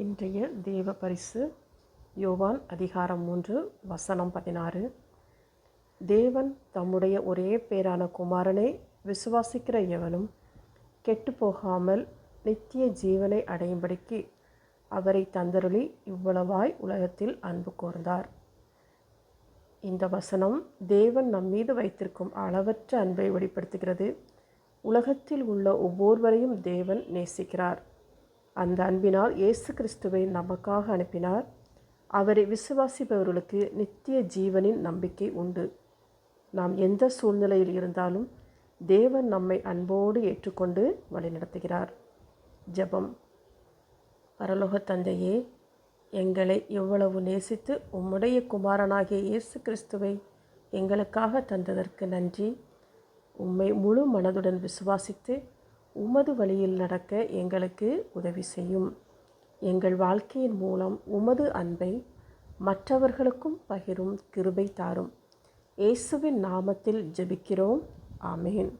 இன்றைய தேவ பரிசு யோவான் அதிகாரம் 3 வசனம் 16. தேவன் தம்முடைய ஒரே பேரான குமாரனை விசுவாசிக்கிற எவனும் கெட்டு போகாமல் நித்திய ஜீவனை அடையும்படிக்கு அவரை தந்தருளி இவ்வளவாய் உலகத்தில் அன்பு கூர்ந்தார். இந்த வசனம் தேவன் நம்மீது வைத்திருக்கும் அளவற்ற அன்பை வெளிப்படுத்துகிறது. உலகத்தில் உள்ள ஒவ்வொருவரையும் தேவன் நேசிக்கிறார். அந்த அன்பினால் இயேசு கிறிஸ்துவை நமக்காக அனுப்பினார். அவரை விசுவாசிப்பவர்களுக்கு நித்திய ஜீவனின் நம்பிக்கை உண்டு. நாம் எந்த சூழ்நிலையில் இருந்தாலும் தேவன் நம்மை அன்போடு ஏற்றுக்கொண்டு வழிநடத்துகிறார். ஜெபம். பரலோக தந்தையே, எங்களை எவ்வளவு நேசித்து உம்முடைய குமாரனாகிய இயேசு கிறிஸ்துவை எங்களுக்காக தந்ததற்கு நன்றி. உம்மை முழு மனதுடன் விசுவாசித்து உமது வழியில் நடக்க எங்களுக்கு உதவி செய்யும். எங்கள் வாழ்க்கையின் மூலம் உமது அன்பை மற்றவர்களுக்கும் பகிரும் கிருபை தாரும். இயேசுவின் நாமத்தில் ஜெபிக்கிறோம். ஆமேன்.